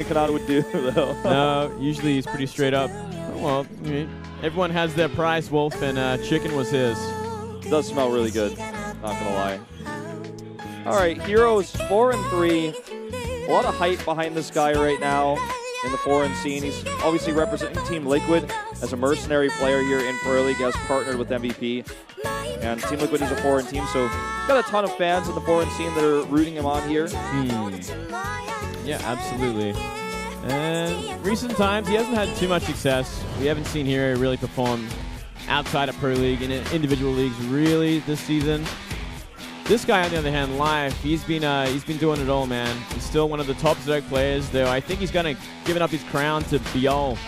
Kanata would do, though. No, usually he's pretty straight up. Oh, well, I mean, everyone has their price, Wolf, and chicken was his. It does smell really good, not gonna lie. All right, HerO's 4-3. A lot of hype behind this guy right now in the foreign scene. He's obviously representing Team Liquid as a mercenary player here in Pro League, has partnered with MVP. And Team Liquid is a foreign team, so he's got a ton of fans in the foreign scene that are rooting him on here. Yeah, absolutely. And recent times, he hasn't had too much success. We haven't seen HerO really perform outside of Pro League and in individual leagues really this season. This guy, on the other hand, live, he's been doing it all, man. He's still one of the top Zerg players, though I think he's going to give up his crown to Biol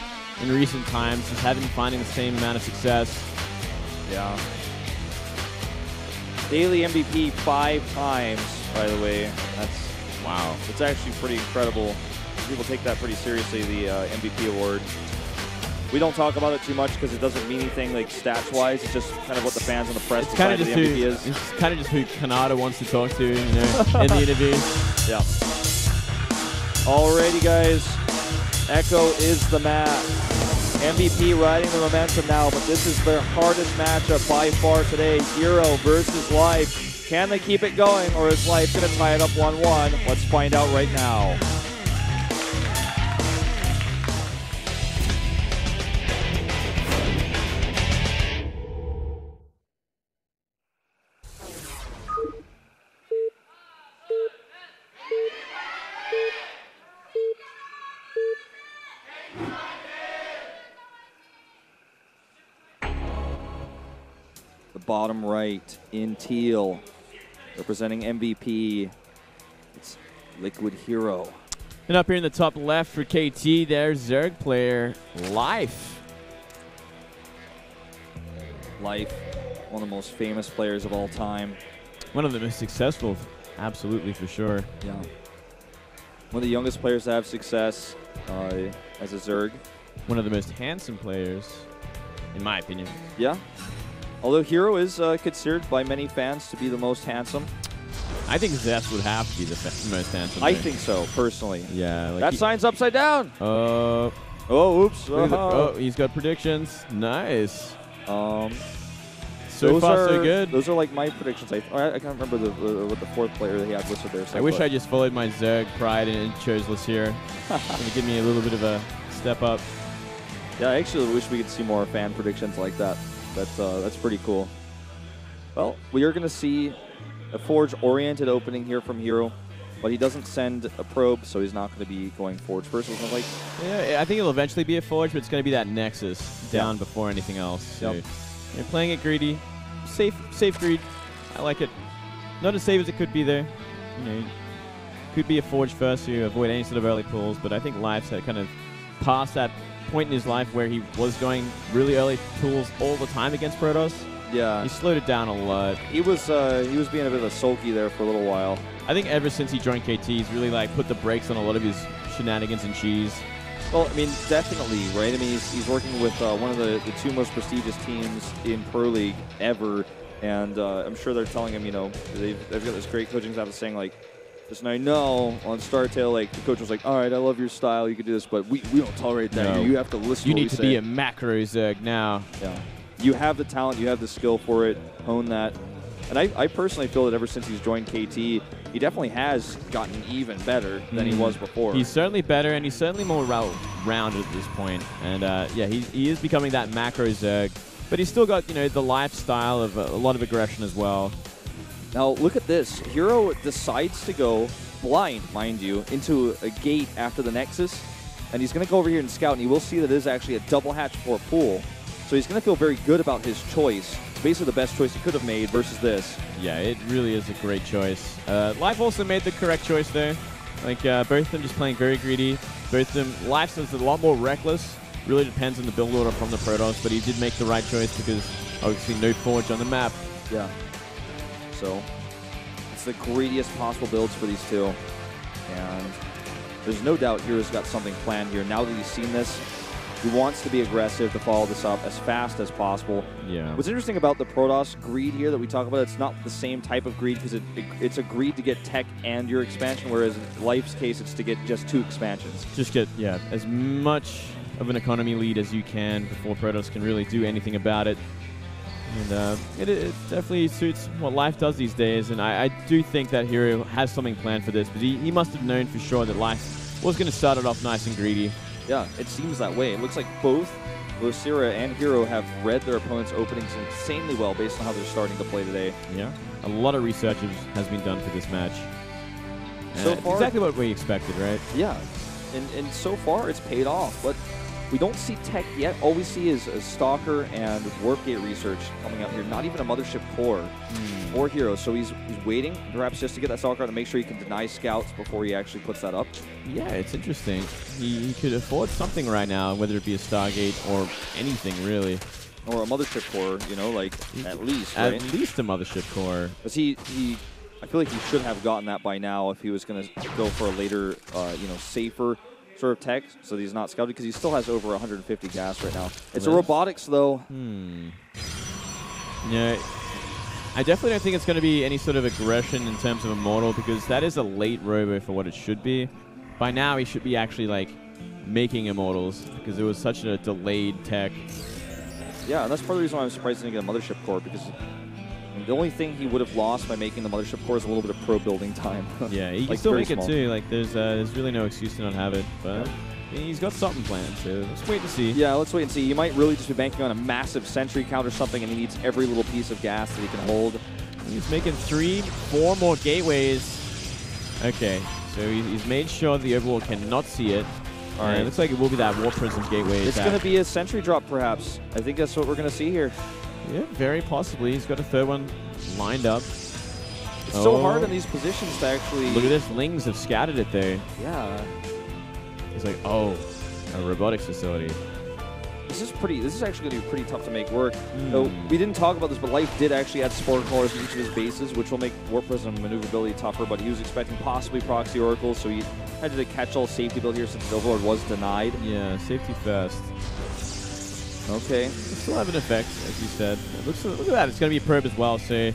in recent times. Just haven't been finding the same amount of success. Yeah. Daily MVP 5 times, by the way. That's wow. It's actually pretty incredible. People take that pretty seriously, the MVP award. We don't talk about it too much because it doesn't mean anything like stats-wise. It's just kind of what the fans and the press decide the MVP is. It's kind of just who Kanata wants to talk to, you know, in the interview. Yeah. Alrighty, guys. Echo is the map. MVP riding the momentum now, but this is their hardest matchup by far today. HerO versus Life. Can they keep it going, or is Life going to tie it up 1-1? Let's find out right now. Bottom right in teal, representing MVP, it's Liquid HerO. And up here in the top left for KT, there's Zerg player Life. Life, one of the most famous players of all time. One of the most successful, absolutely, for sure. Yeah. One of the youngest players to have success as a Zerg. One of the most handsome players, in my opinion. Yeah. Although HerO is considered by many fans to be the most handsome. I think Zest would have to be the most handsome. I think so, personally. Yeah. Like that sign's upside down. Oh, oops. Oh, he's got predictions. Nice. So far, so good. Those are like my predictions. I can't remember what the fourth player that he had listed there. So I wish I just followed my Zerg pride and chose Lasier. Gonna give me a little bit of a step up. Yeah, I actually wish we could see more fan predictions like that. That's pretty cool. Well, we are going to see a Forge-oriented opening here from HerO, but he doesn't send a probe, so he's not going to be going Forge first. Like, yeah, I think it'll eventually be a Forge, but it's going to be that Nexus down before anything else. So you're playing it greedy, safe greed. I like it. Not as safe as it could be there. You know, could be a Forge first to avoid any sort of early pulls, but I think Life's kind of past that point in his life where he was going really early tools all the time against Protoss. Yeah. He slowed it down a lot. He was being a bit of a sulky there for a little while. I think ever since he joined KT, he's really put the brakes on a lot of his shenanigans and cheese. Well, I mean, definitely, right? I mean, he's working with one of the two most prestigious teams in Pro League ever, and I'm sure they're telling him, you know, they've got this great coaching staff saying, like, just I know on StarTale, like, the coach was like, all right, I love your style, you can do this, but we don't tolerate that. No. You have to listen to what we need to say. Be a macro Zerg now. Yeah. You have the talent, you have the skill for it, hone that. And I personally feel that ever since he's joined KT, he definitely has gotten even better than he was before. He's certainly better, and he's certainly more rounded at this point. And yeah, he is becoming that macro Zerg, but he's still got, you know, the lifestyle of a lot of aggression as well. Now look at this. HerO decides to go blind, mind you, into a gate after the Nexus, and he's going to go over here and scout, and you will see that it is actually a double hatch for a pool. So he's going to feel very good about his choice. It's basically the best choice he could have made versus this. Yeah, it really is a great choice. Life also made the correct choice there. Like, both of them just playing very greedy. Both of them, Life is a lot more reckless. Really depends on the build order from the Protoss, but he did make the right choice because obviously no Forge on the map. Yeah. So it's the greediest possible builds for these two. And there's no doubt HerO's got something planned here. Now that he's seen this, He wants to be aggressive to follow this up as fast as possible. Yeah. What's interesting about the Protoss greed here that we talk about, it's not the same type of greed because it's a greed to get tech and your expansion, whereas in Life's case, it's to get just 2 expansions. Just get, yeah, as much of an economy lead as you can before Protoss can really do anything about it. And it definitely suits what Life does these days, and I do think that HerO has something planned for this, but he must have known for sure that Life was going to start it off nice and greedy. Yeah, it seems that way. It looks like both Lucira and HerO have read their opponent's openings insanely well based on how they're starting to play today. Yeah, a lot of research has been done for this match. So far, exactly what we expected, right? Yeah, and so far it's paid off, but we don't see tech yet. All we see is a Stalker and Warp Gate research coming out here. Not even a Mothership Core for HerO. So he's waiting, perhaps just to get that Stalker out to make sure he can deny scouts before he actually puts that up. Yeah, it's interesting. He could afford something right now, whether it be a Stargate or anything, really. Or a Mothership Core, you know, like, at least, right? At least a Mothership Core. Because I feel like he should have gotten that by now if he was going to go for a later, you know, safer sort of tech, so he's not scouted, because he still has over 150 gas right now. It's a robotics, though. Yeah, I definitely don't think it's going to be any sort of aggression in terms of Immortal, because that is a late robo for what it should be. By now, he should be actually, like, making Immortals, because it was such a delayed tech. Yeah, and that's part of the reason why I'm surprised he didn't get a Mothership Core, because the only thing he would have lost by making the Mothership Core is a little bit of pro building time. Yeah, he can still make it too. Like, there's really no excuse to not have it, but he's got something planned, so let's wait and see. Yeah, let's wait and see. He might really just be banking on a massive sentry count or something, and he needs every little piece of gas that he can hold. He's making 3, 4 more gateways. Okay, so he's made sure the Overlord cannot see it. All right, it looks like it will be that War Prism gateway. It's going to be a sentry drop, perhaps. I think that's what we're going to see here. Yeah, very possibly. He's got a third one lined up. It's so hard in these positions to actually... Look at this. Lings have scattered it there. Yeah. He's like, oh, a robotics facility. This is actually going to be pretty tough to make work. So we didn't talk about this, but Life did actually add Spore Crawlers in each of his bases, which will make Warp Prism maneuverability tougher, but he was expecting possibly Proxy Oracles, so he had to catch all safety build here since the Overlord was denied. Yeah, safety first. Okay. Still have an effect, as you said. Look at that. It's going to be a probe as well. So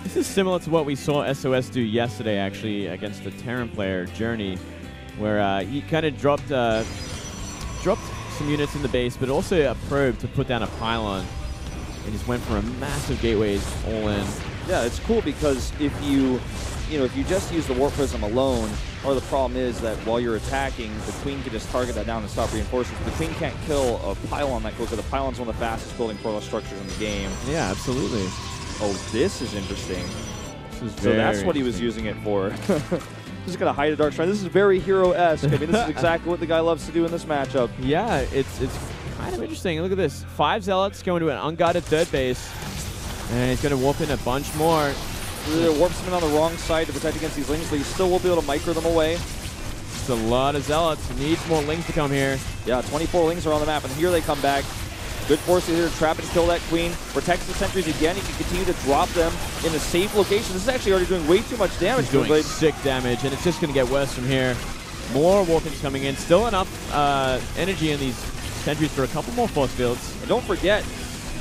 this is similar to what we saw SOS do yesterday, actually, against the Terran player, Journey, where he kind of dropped some units in the base, but also a probe to put down a pylon. And just went for a massive gateways all in. Yeah, it's cool because if you just use the Warp Prism alone, or the problem is that while you're attacking, the Queen can just target that down and stop reinforcements. But the Queen can't kill a pylon that quickly. The pylon's one of the fastest building Protoss structures in the game. Yeah, absolutely. Oh, this is interesting. This is so that's what he was using it for. Just gonna hide a Dark Shrine. This is very HerO-esque. I mean, this is exactly what the guy loves to do in this matchup. Yeah, it's kind of interesting. Look at this. 5 Zealots going to an unguarded third base. And he's going to warp in a bunch more. Warps him in on the wrong side to protect against these Lings, but he still will be able to micro them away. It's a lot of Zealots. He needs more Lings to come here. Yeah, 24 Lings are on the map, and here they come back. Good force here to trap and kill that Queen. Protects the sentries again. He can continue to drop them in a safe location. This is actually already doing way too much damage. He's doing sick damage, and it's just going to get worse from here. More Warpins coming in. Still enough energy in these sentries for a couple more force fields. And don't forget,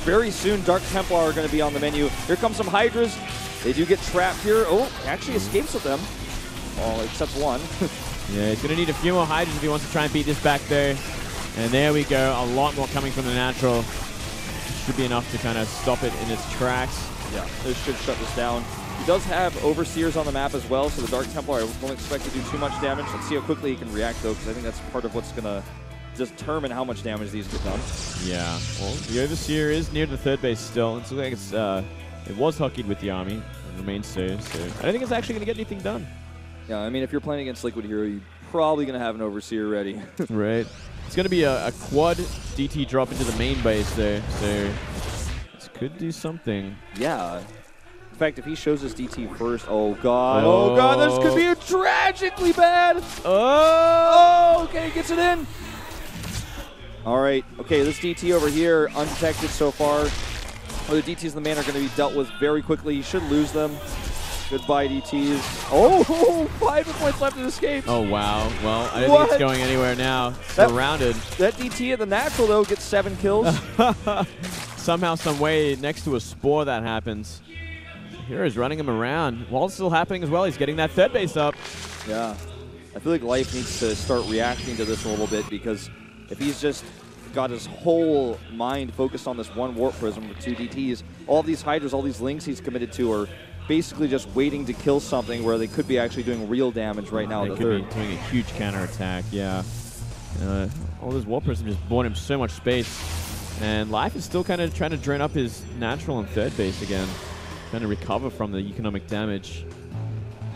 very soon Dark Templar are going to be on the menu. Here come some Hydras. They do get trapped here. Oh, actually escapes with them. Well, except one. Yeah, he's going to need a few more Hydras if he wants to try and beat this back there. And there we go. A lot more coming from the natural. Should be enough to kind of stop it in its tracks. Yeah, this should shut this down. He does have Overseers on the map as well, so the Dark Templar I won't expect to do too much damage. Let's see how quickly he can react, though, because I think that's part of what's going to determine how much damage these get done. Yeah, well, the Overseer is near the third base still. It looks like it was hockeyed with the army. It remains so. I don't think it's actually going to get anything done. Yeah, I mean, if you're playing against Liquid HerO, you're probably going to have an Overseer ready. Right. It's going to be a quad DT drop into the main base there, so this could do something. Yeah. In fact, if he shows us DT first, oh god, oh god, this could be tragically bad. Oh, okay, gets it in. All right, okay, this DT over here, undetected so far. The DTs in the main are going to be dealt with very quickly. He should lose them. Goodbye, DTs. Oh, 5 points left in escape. Oh, wow. Well, I don't think it's going anywhere now. Surrounded. That DT at the natural, though, gets 7 kills. Somehow, some way, next to a spore that happens. HerO's running him around. While it's still happening as well, he's getting that third base up. Yeah. I feel like Life needs to start reacting to this a little bit, because if he's just got his whole mind focused on this one Warp Prism with 2 DTs, all these Hydras, all these links he's committed to are basically just waiting to kill something where they could be actually doing real damage right now. They could be doing a huge counterattack, yeah. All those Warp Prism just bought him so much space. And Life is still kind of trying to drain up his natural and third base again. Trying to recover from the economic damage.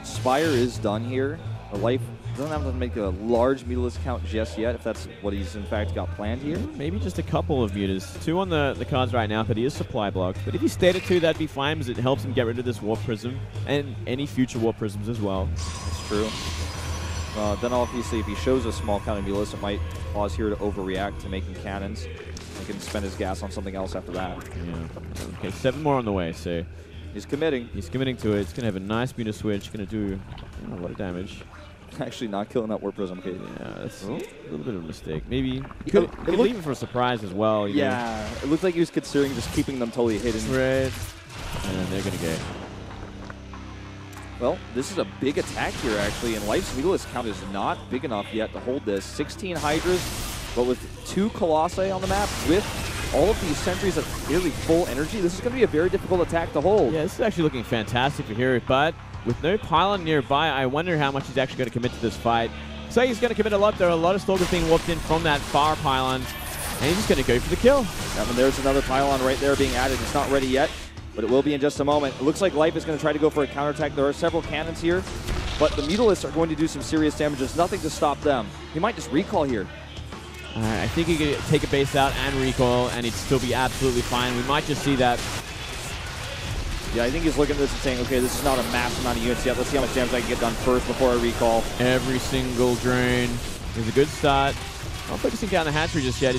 Spire is done here. Life doesn't have to make a large mutalist count just yet, if that's what he's in fact got planned here. Maybe just a couple of mutas. 2 on the cards right now, but he is supply blocked. But if he stayed at 2, that'd be fine, because it helps him get rid of this Warp Prism and any future Warp Prisms as well. That's true. Then obviously if he shows a small count of mutalist, it might cause HerO to overreact to making cannons. He can spend his gas on something else after that. Yeah. Okay, 7 more on the way, so he's committing. He's committing to it. It's going to have a nice muta switch. Going to do a lot of damage. Actually not killing that Warp Prism. Okay. Yeah, that's a little bit of a mistake. Maybe he could leave it for a surprise as well. You know? It looked like he was considering just keeping them totally hidden. Right. And they're going to go. Well, this is a big attack here, actually, and Life's mutalist count is not big enough yet to hold this. 16 Hydras, but with 2 Colossi on the map, with all of these sentries at nearly full energy, this is going to be a very difficult attack to hold. Yeah, this is actually looking fantastic for HerO, but with no pylon nearby, I wonder how much he's actually going to commit to this fight. So he's going to commit a lot. There are a lot of Stalkers being warped in from that far pylon, and he's just going to go for the kill. Yeah, and there's another pylon right there being added. It's not ready yet, but it will be in just a moment. It looks like Life is going to try to go for a counterattack. There are several cannons here, but the Mutalists are going to do some serious damage. There's nothing to stop them. He might just recall here. I think he could take a base out and recall, and he'd still be absolutely fine. We might just see that. Yeah, I think he's looking at this and saying, okay, this is not a massive amount of units yet. Let's see how much damage I can get done first before I recall. Every single drain is a good start. Not focusing down the hatchery just yet.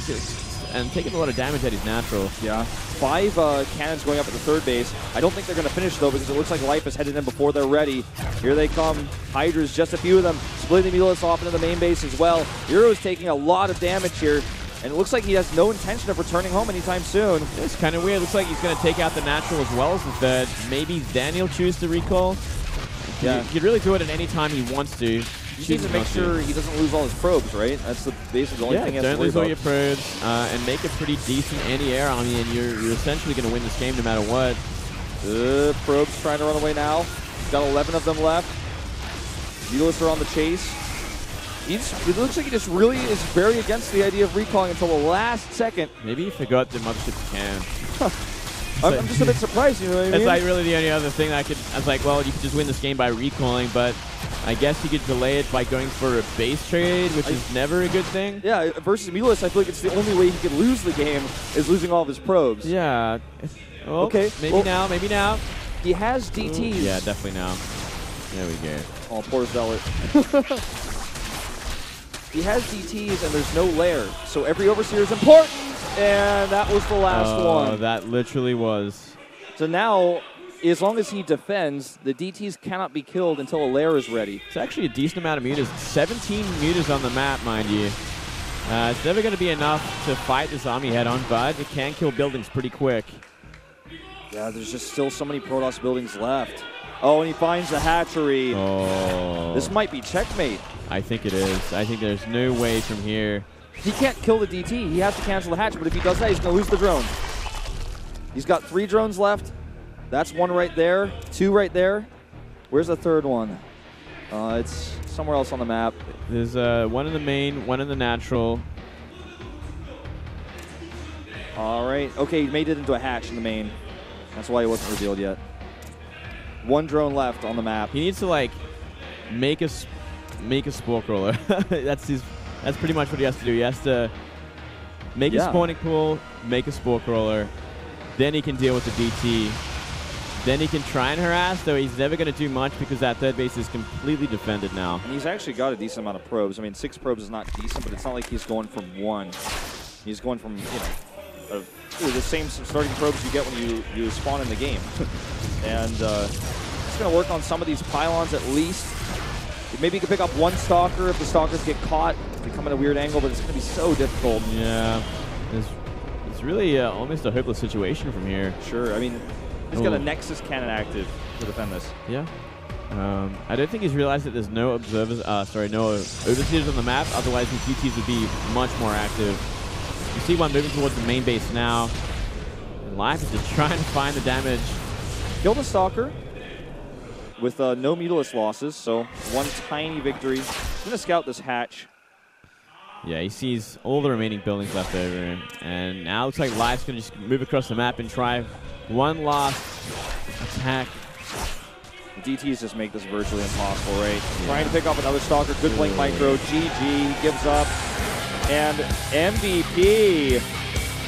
And taking a lot of damage at his natural. Yeah. 5 cannons going up at the third base. I don't think they're going to finish, though, because it looks like Life is headed in before they're ready. Here they come. Hydras, just a few of them. Splitting the Mutalists off into the main base as well. HerO is taking a lot of damage here. And it looks like he has no intention of returning home anytime soon. It's kind of weird. Looks like he's going to take out the natural as well as the third. Maybe then he'll choose to recall. Yeah. He could really do it at any time he wants to. You need to make sure he doesn't lose all his probes, right? That's basically the only thing he has to worry about. Don't lose all your probes and make a pretty decent anti-air army, and you're essentially going to win this game no matter what. Probes trying to run away now. He's got 11 of them left. Mutalists are on the chase. It looks like he just really is very against the idea of recalling until the last second. Maybe he forgot the mothership can. I'm just a bit surprised, you know what I mean? That's like really the only other thing I was like, well, you could just win this game by recalling, but I guess you could delay it by going for a base trade, which is never a good thing. Yeah, versus Mutalists, I feel like it's the only way he could lose the game is losing all of his probes. Yeah. Oh, okay. Maybe now. He has DTs. Ooh, yeah, definitely now. There we go. Oh, poor Zealot. He has DTs and there's no lair, so every Overseer is important, and that was the last one. Oh, that literally was. So now, as long as he defends, the DTs cannot be killed until a lair is ready. It's actually a decent amount of mutas. 17 mutas on the map, mind you. It's never going to be enough to fight this army head-on, but it can kill buildings pretty quick. Yeah, there's just still so many Protoss buildings left. Oh, and he finds the hatchery. Oh. This might be checkmate. I think it is. I think there's no way from here. He can't kill the DT. He has to cancel the hatch, but if he does that, he's going to lose the drone. He's got 3 drones left. That's 1 right there, 2 right there. Where's the third one? It's somewhere else on the map. There's 1 in the main, 1 in the natural. All right. Okay, he made it into a hatch in the main. That's why he wasn't revealed yet. 1 drone left on the map. He needs to like make a spore crawler. That's pretty much what he has to do. He has to make a spawning pool, make a spore crawler, then he can deal with the DT. Then he can try and harass, though he's never going to do much because that third base is completely defended now. And he's actually got a decent amount of probes. I mean, 6 probes is not decent, but it's not like he's going from 1. He's going from, the same starting probes you get when you spawn in the game. And going to work on some of these pylons at least. Maybe you can pick up one Stalker if the Stalkers get caught. They come at a weird angle, but it's going to be so difficult. Yeah. It's really almost a hopeless situation from here. Sure. I mean, he's got a Nexus cannon active to defend this. Yeah. I don't think he's realized that there's no observers, no overseers on the map. Otherwise, his DTs would be much more active. You see one moving towards the main base now. And Life is just trying to find the damage. Kill the Stalker with no Mutalisk losses, so one tiny victory. He's going to scout this hatch. Yeah, he sees all the remaining buildings left over. And now it looks like Life's going to just move across the map and try one last attack. The DTs just make this virtually impossible, right? Yeah. Trying to pick up another Stalker. Good blink micro. GG. Gives up. And MVP.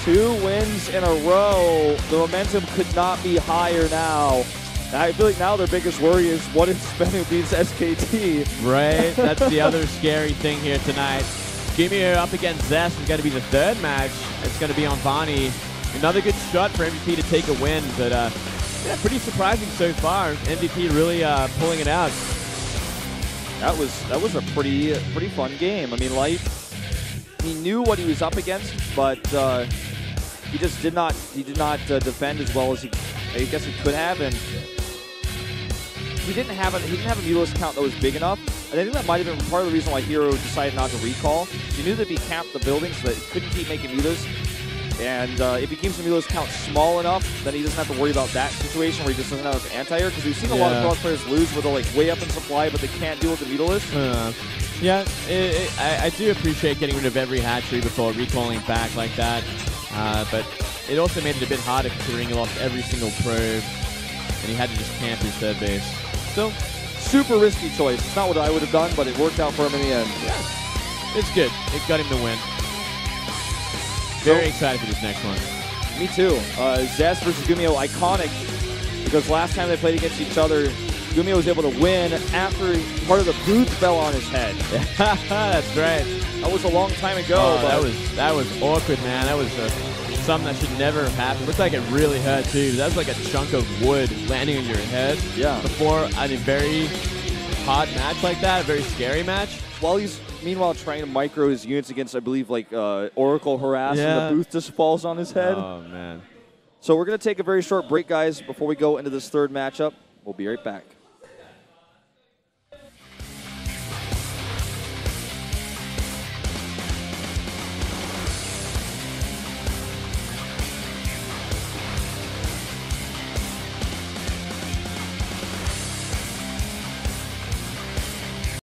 2 wins in a row. The momentum could not be higher now. I feel like now their biggest worry is what if Spenu beats SKT? Right. That's the other scary thing here tonight. Gumio up against Zest is going to be the 3rd match. It's going to be on Vani. Another good shot for MVP to take a win, but yeah, pretty surprising so far. MVP really pulling it out. That was a pretty fun game. I mean, Life, he knew what he was up against, but he just did not defend as well as I guess he could have, and he didn't have a Mutalisk count that was big enough. And I think that might have been part of the reason why HerO decided not to recall. He knew that if he capped the building so that he couldn't keep making Mutalisks. And if he keeps the Mutalisk count small enough, then he doesn't have to worry about that situation where he just doesn't have enough anti-air. Because we've seen a lot of cross players lose where they're like way up in supply, but they can't deal with the Mutalisk. Yeah, I do appreciate getting rid of every hatchery before recalling back like that. But it also made it a bit harder considering he lost every single probe. And he had to just camp his 3rd base. Still, super risky choice. It's not what I would have done, but it worked out for him in the end. Yeah, it's good. It got him the win. Very excited for this next one. Me too. Zest versus Gumio, iconic, because last time they played against each other, Gumio was able to win after part of the booth fell on his head. That's right. That was a long time ago. But that was awkward, man. That was something that should never have happened. Looked like it really hurt too. That was like a chunk of wood landing on your head. Yeah. Before a very hard match like that, a very scary match. While he's meanwhile trying to micro his units against, I believe, like Oracle Harass, and the booth just falls on his head. Oh man. So we're going to take a very short break, guys, before we go into this 3rd matchup. We'll be right back.